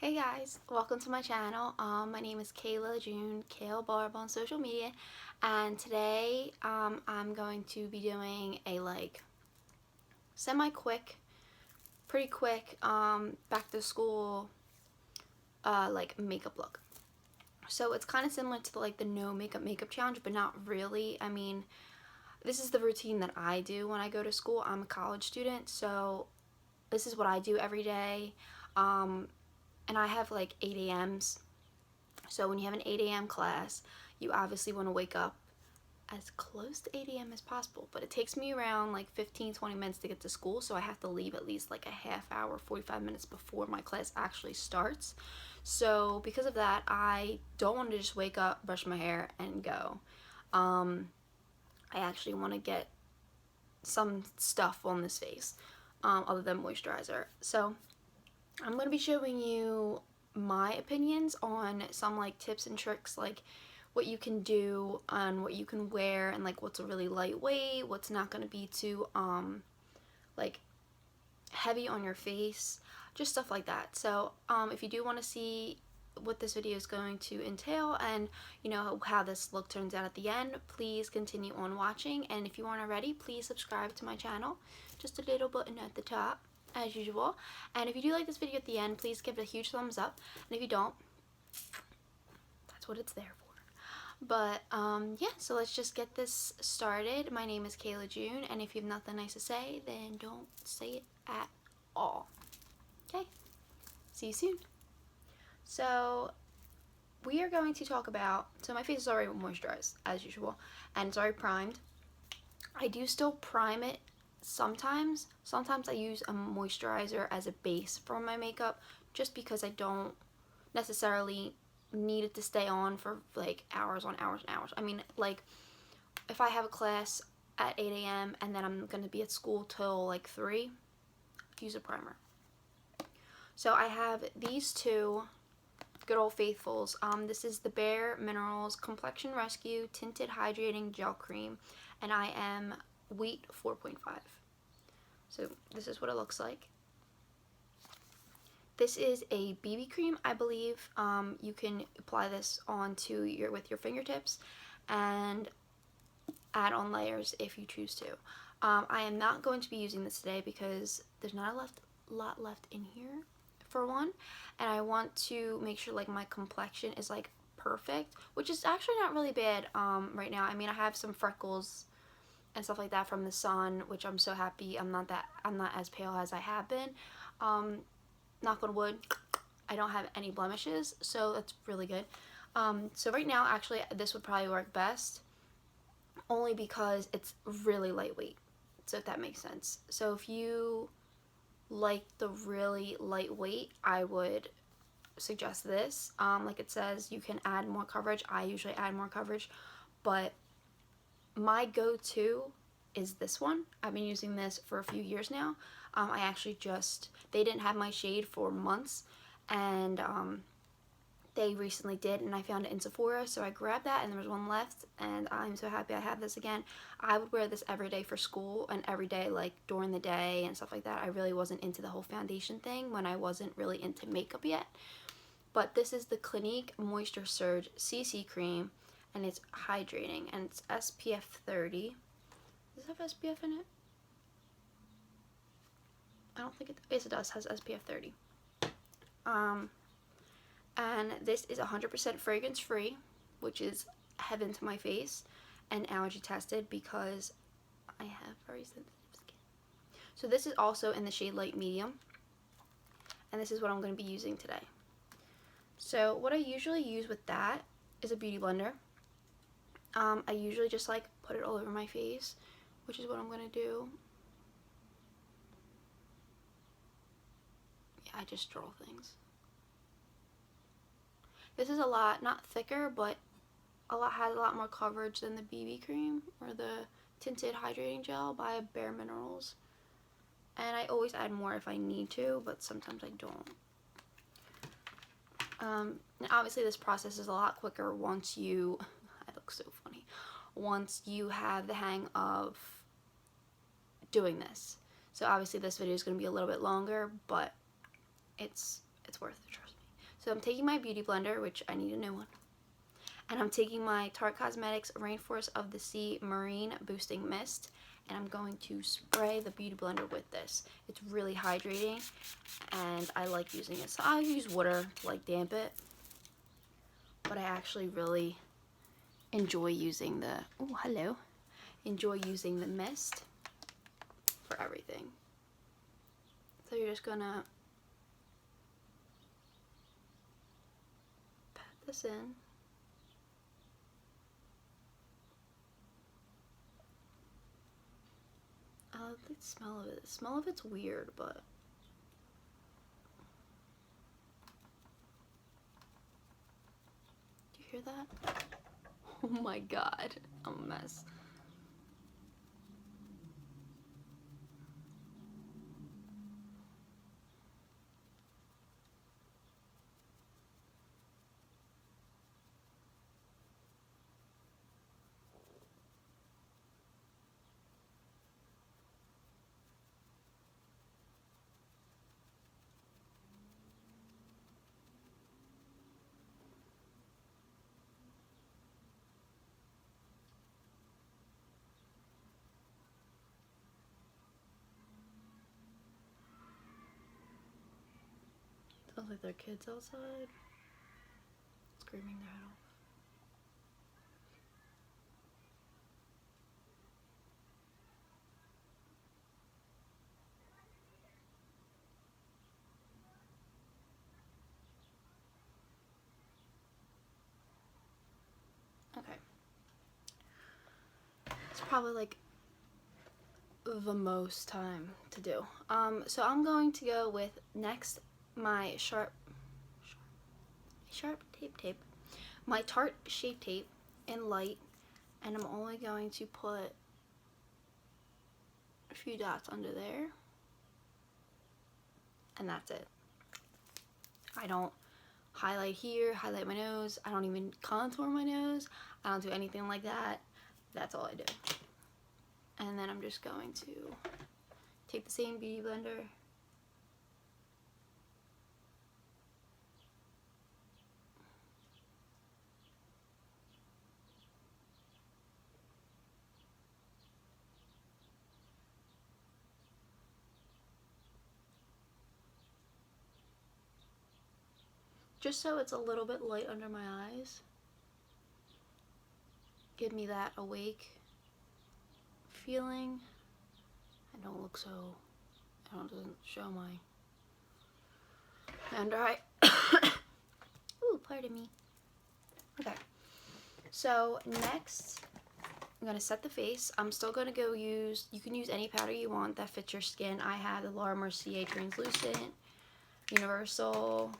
Hey guys, welcome to my channel. My name is Kayla June, Caylbarb on social media, and today I'm going to be doing a semi-quick, pretty quick back to school makeup look. So it's kind of similar to the no makeup challenge, but not really. I mean, this is the routine that I do when I go to school. I'm a college student, so this is what I do every day. And I have like 8 a.m.s. So when you have an 8 a.m. class, you obviously want to wake up as close to 8 a.m. as possible. But it takes me around like 15-20 minutes to get to school, so I have to leave at least like a half hour, 45 minutes before my class actually starts. So because of that, I don't want to just wake up, brush my hair, and go. I actually want to get some stuff on this face other than moisturizer. So I'm going to be showing you my opinions on some tips and tricks, like what you can do and what you can wear, and what's a really lightweight, what's not going to be too like heavy on your face, just stuff like that. So if you do want to see what this video is going to entail and how this look turns out at the end, please continue on watching. And if you aren't already, please subscribe to my channel, just a little button at the top as usual. And if you do like this video at the end, please give it a huge thumbs up, and if you don't, that's what it's there for. But yeah, so let's just get this started. My name is Kayla June, and if you have nothing nice to say, then don't say it at all. Okay, see you soon. So we are going to talk about, so my face is already moisturized as usual, and it's already primed. I do still prime it sometimes. Sometimes I use a moisturizer as a base for my makeup, just because I don't necessarily need it to stay on for like hours on hours and hours. I mean, like if I have a class at 8 a.m. and then I'm going to be at school till like 3, use a primer. So I have these two good old faithfuls. This is the Bare Minerals Complexion Rescue Tinted Hydrating Gel Cream, and I am Wheat 4.5. So this is what it looks like. This is a BB cream, I believe. You can apply this onto with your fingertips and add on layers if you choose to. I am not going to be using this today because there's not a lot left in here, for one, and I want to make sure my complexion is perfect, which is actually not really bad right now. I mean, I have some freckles and stuff like that from the sun, which I'm so happy I'm not as pale as I have been. Knock on wood, I don't have any blemishes, so that's really good. So right now, actually, this would probably work best, only because it's really lightweight, so if that makes sense. So if you like the really lightweight, I would suggest this. Like it says, you can add more coverage. I usually add more coverage, but my go-to is this one. I've been using this for a few years now. I actually they didn't have my shade for months, and they recently did, and I found it in Sephora, so I grabbed that, and there was one left, and I'm so happy I have this again. I would wear this every day for school, and every day during the day and stuff like that. I really wasn't into the whole foundation thing when I wasn't really into makeup yet. But this is the Clinique Moisture Surge CC Cream, and it's hydrating, and it's SPF 30. Does it have SPF in it? I don't think it, yes it does, has SPF 30. And this is 100% fragrance free, which is heaven to my face, and allergy tested because I have very sensitive skin. So this is also in the shade light medium, and this is what I'm going to be using today. So what I usually use with that is a beauty blender. I usually just put it all over my face, which is what I'm going to do. Yeah, I just draw things. This is a lot, not thicker, but has a lot more coverage than the BB cream or the tinted hydrating gel by Bare Minerals. And I always add more if I need to, but sometimes I don't. And obviously this process is a lot quicker once you, I look so funny, once you have the hang of doing this. So obviously this video is going to be a little bit longer, but it's worth it, trust me. So I'm taking my beauty blender, which I need a new one. And I'm taking my Tarte Cosmetics Rainforest of the Sea Marine Boosting Mist. And I'm going to spray the beauty blender with this. It's really hydrating and I like using it. So I'll use water to like damp it. But I actually really enjoy using the, oh hello, enjoy using the mist for everything. So you're just gonna pat this in. I like the smell of it. The smell of it's weird, but do you hear that? Oh my god, I'm a mess. Sounds like there are kids outside screaming their head off. Okay. It's probably like the most time to do. So I'm going to go with next my sharp tape, my Tarte Shape Tape in light, and I'm only going to put a few dots under there, and that's it. I don't highlight here, highlight my nose, I don't even contour my nose, I don't do anything like that. That's all I do. And then I'm just going to take the same beauty blender, just so it's a little bit light under my eyes. Give me that awake feeling. I don't look so, doesn't show my under eye. Ooh, pardon me. Okay, so next I'm gonna set the face. I'm still gonna go use, you can use any powder you want that fits your skin. I have the Laura Mercier Translucent, Universal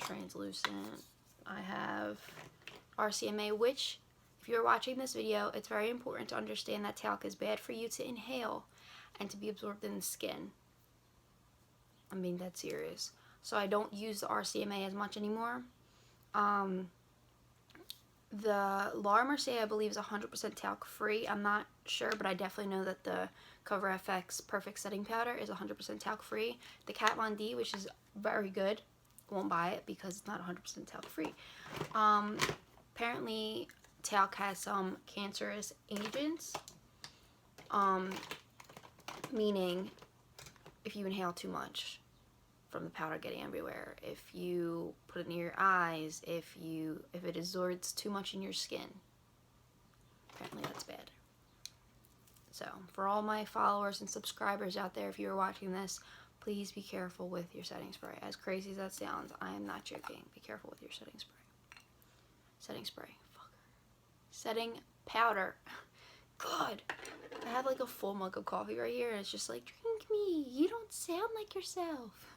Translucent. I have RCMA, which, if you're watching this video, it's very important to understand that talc is bad for you to inhale and to be absorbed in the skin. I'm being dead serious. So I don't use the RCMA as much anymore. The Laura Mercier, I believe, is 100% talc free. I'm not sure, but I definitely know that the Cover FX Perfect Setting Powder is 100% talc free. The Kat Von D, which is very good, won't buy it because it's not 100% talc free. Apparently talc has some cancerous agents, meaning if you inhale too much from the powder getting everywhere, if you put it near your eyes, if it absorbs too much in your skin, apparently that's bad. So for all my followers and subscribers out there, if you're watching this, please be careful with your setting spray. As crazy as that sounds, I am not joking. Be careful with your setting spray. Setting spray. Fucker. Setting powder. God. I have like a full mug of coffee right here and it's just like, drink me. You don't sound like yourself.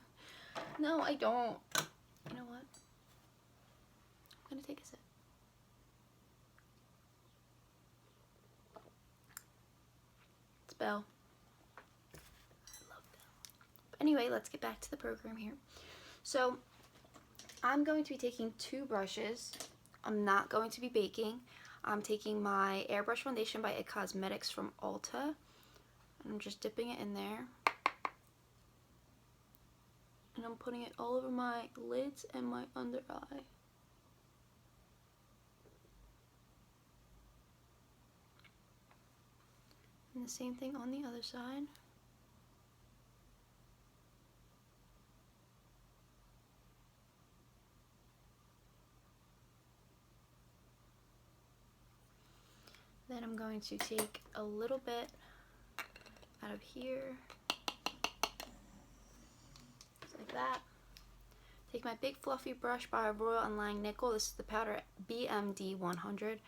No, I don't. You know what? I'm gonna take a sip. It's Belle. I love Belle. But anyway, let's get back to the program here. So, I'm going to be taking 2 brushes. I'm not going to be baking. I'm taking my Airbrush Foundation by It Cosmetics from Ulta. And I'm just dipping it in there. And I'm putting it all over my lids and my under eye. And the same thing on the other side. Then I'm going to take a little bit out of here, just like that. Take my big fluffy brush by Royal and Lang Nickel. This is the powder BMD 100.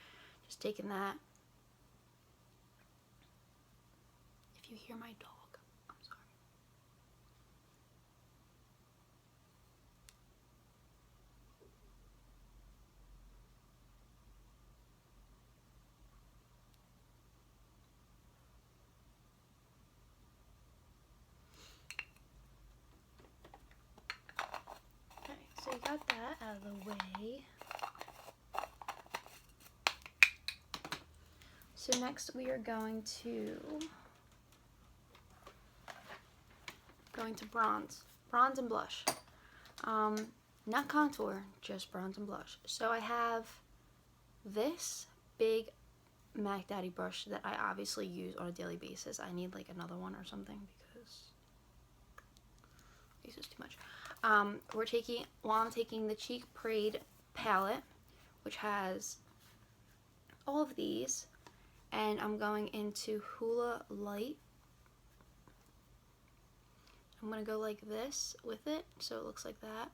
Just taking that. If you hear my dog, I'm sorry. Okay, so you got that out of the way. So next we are going to bronze and blush. Not contour, just bronze and blush. So I have this big Mac Daddy brush that I obviously use on a daily basis. I need like another one or something because this is too much. I'm taking the Cheek Parade palette, which has all of these, and I'm going into Hula Light. I'm going to go like this with it, so it looks like that.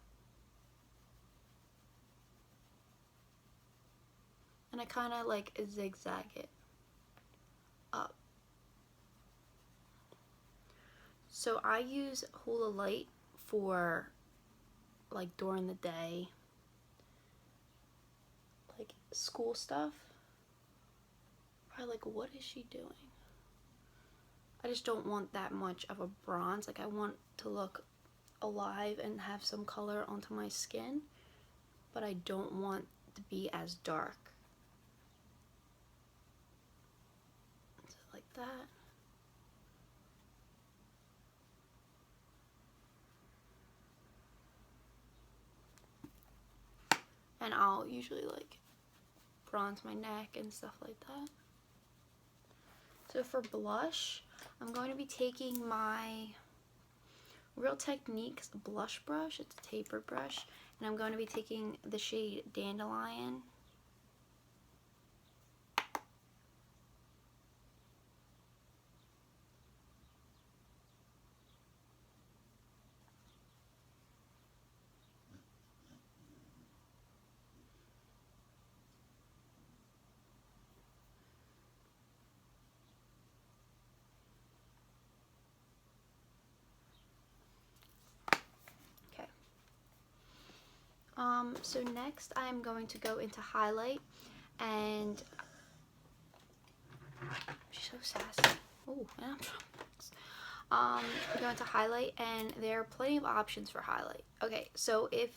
And I kind of like zigzag it up. So I use Hula Light for like during the day, like school stuff. Probably like, what is she doing? I just don't want that much of a bronze. Like I want to look alive and have some color onto my skin, but I don't want to be as dark. So like that. And I'll usually like bronze my neck and stuff like that. So for blush, I'm going to be taking my Real Techniques blush brush. It's a tapered brush. And I'm going to be taking the shade Dandelion. So next I'm going to go into highlight, and she's so sassy. Oh, and I'm going to highlight, and there are plenty of options for highlight. Okay, so if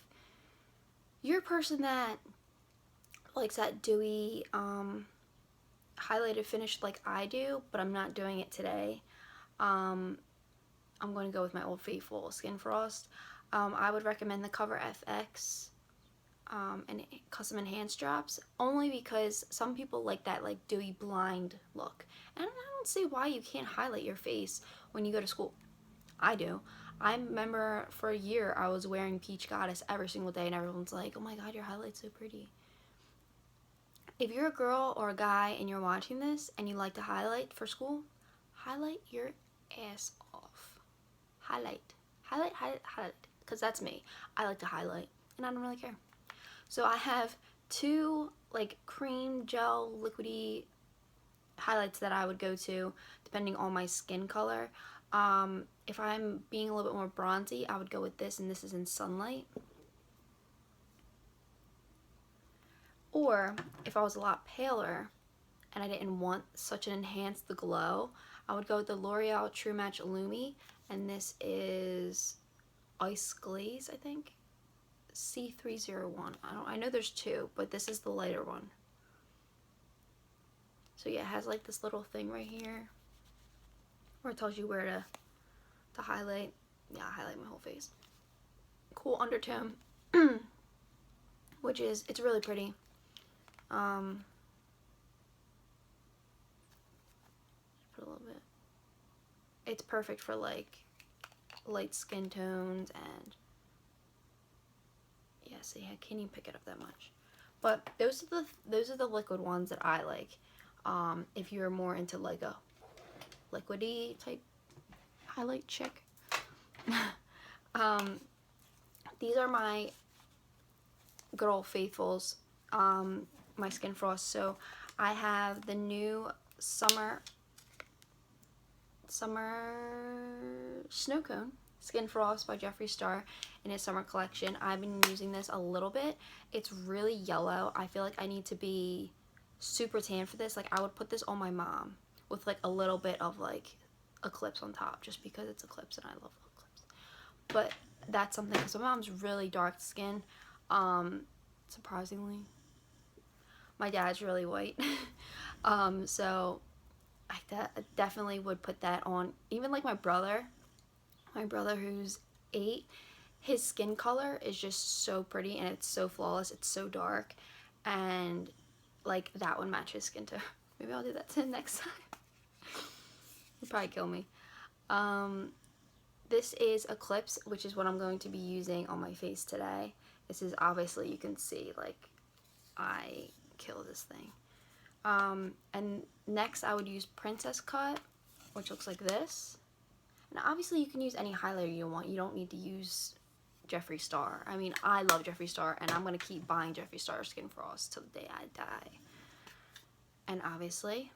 you're a person that likes that dewy highlighted finish like I do, but I'm not doing it today, I'm going to go with my Old Faithful Skin Frost. I would recommend the Cover FX and custom enhanced drops, only because some people like that like dewy blind look, and I don't see why you can't highlight your face when you go to school. I do. I remember for a year I was wearing Peach Goddess every single day, and everyone's like, oh my god, your highlight's so pretty. If you're a girl or a guy and you're watching this and you like to highlight for school, highlight your ass off. Highlight, because that's me. I like to highlight, and I don't really care. So I have two like cream gel liquidy highlights that I would go to depending on my skin color. If I'm being a little bit more bronzy, I would go with this, and this is in Sunlight. Or if I was a lot paler and I didn't want such an enhanced glow, I would go with the L'Oreal True Match Lumi, and this is Ice Glaze, I think. C301. I know there's two, but this is the lighter one. So yeah, it has like this little thing right here where it tells you where to highlight. Yeah, I highlight my whole face. cool undertone, which is, it's really pretty. Put a little bit. It's perfect for like light skin tones, and yeah, see, I can't even pick it up that much. But those are the liquid ones that I like. If you're more into like a liquidy type highlight chick. These are my good old faithfuls, my Skin Frost. So I have the new summer snow cone Skin Frost by Jeffree Star in his summer collection. I've been using this a little bit. It's really yellow. I feel like I need to be super tan for this. Like, I would put this on my mom with like a little bit of like Eclipse on top, just because it's Eclipse and I love Eclipse. But that's something, because my mom's really dark skin, surprisingly. My dad's really white. So I definitely would put that on. Even like my brother who's 8, his skin color is just so pretty and it's so flawless. It's so dark, and like that would match his skin tone. Maybe I'll do that to him next time. He'll probably kill me. This is Eclipse, which is what I'm going to be using on my face today. This is, obviously you can see like I kill this thing. And next I would use Princess Cut, which looks like this. And obviously you can use any highlighter you want. You don't need to use Jeffree Star. I mean, I love Jeffree Star, and I'm going to keep buying Jeffree Star Skin Frost till the day I die. And obviously,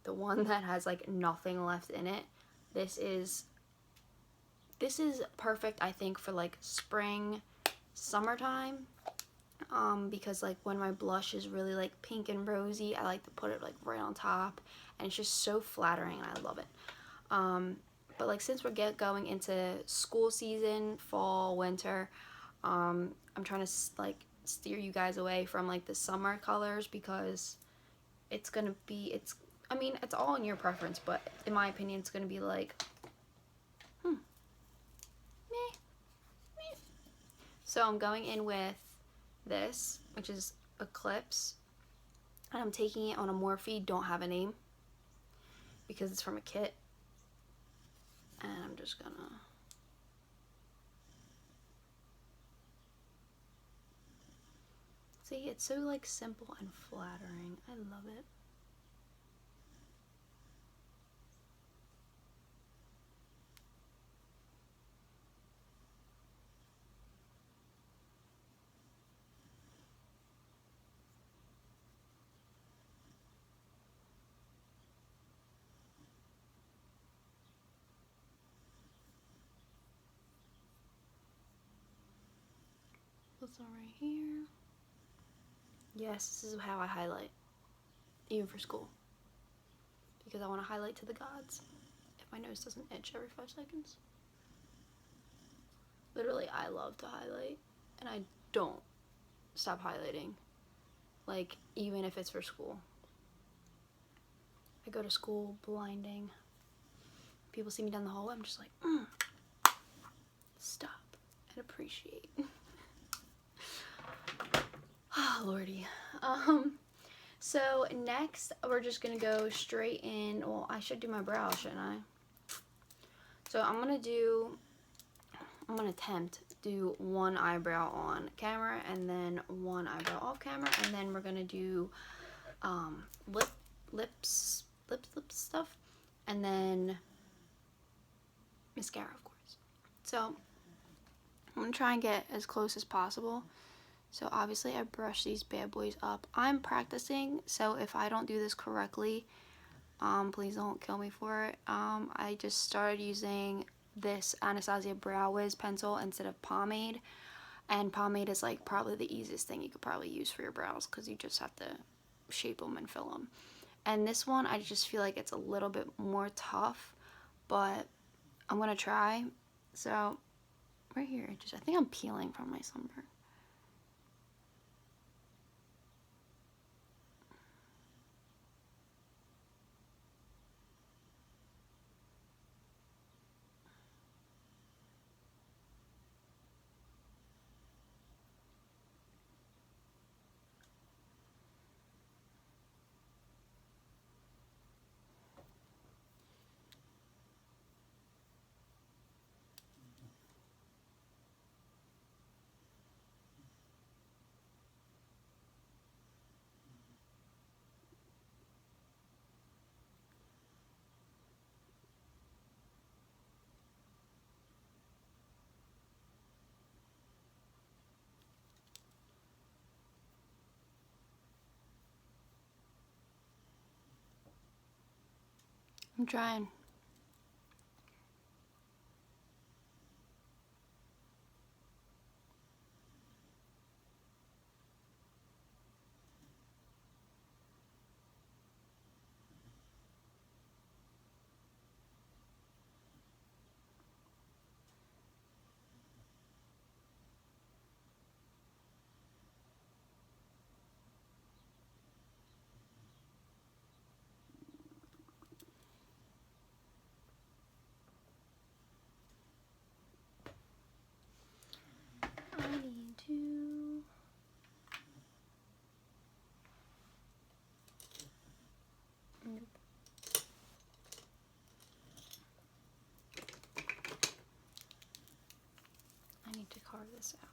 the one that has like nothing left in it, this is perfect, I think, for like spring, summertime. Because like when my blush is really like pink and rosy, I like to put it like right on top, and it's just so flattering and I love it. But like, since we're going into school season, fall, winter, I'm trying to like steer you guys away from like the summer colors, because it's gonna be, I mean, it's all in your preference, but in my opinion, it's gonna be like, meh. So I'm going in with this, which is Eclipse, and I'm taking it on a Morphe Don't Have a Name, because it's from a kit. And I'm just gonna see, it's so like simple and flattering. I love it. This one right here. Yes, this is how I highlight, even for school, because I want to highlight to the gods if my nose doesn't itch every 5 seconds. Literally, I love to highlight, and I don't stop highlighting, like, even if it's for school. I go to school blinding. People see me down the hallway, I'm just like, stop and appreciate. Oh, Lordy. So next we're just gonna go straight in. Well, I should do my brow, shouldn't I? So I'm gonna attempt to do one eyebrow on camera and then one eyebrow off camera, and then we're gonna do lip stuff, and then mascara, of course. So I'm gonna try and get as close as possible. So obviously I brush these bad boys up. I'm practicing, so if I don't do this correctly, please don't kill me for it. I just started using this Anastasia Brow Wiz pencil instead of pomade, and pomade is like probably the easiest thing you could probably use for your brows, because you just have to shape them and fill them. And this one, I just feel like it's a little bit more tough, but I'm gonna try. So right here, I think I'm peeling from my sunburn. I'm trying. I need to... Nope. I need to carve this out.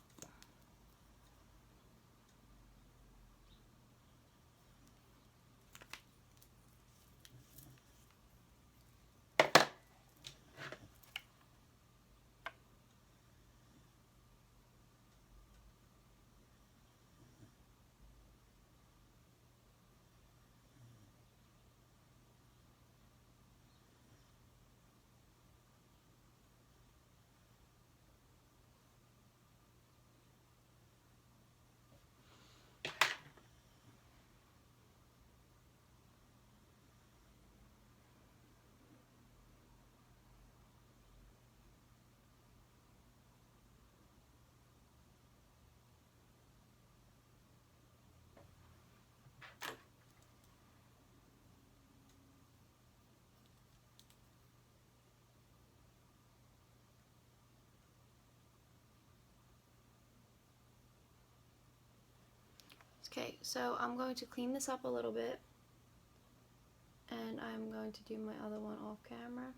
Okay, so I'm going to clean this up a little bit, and I'm going to do my other one off camera.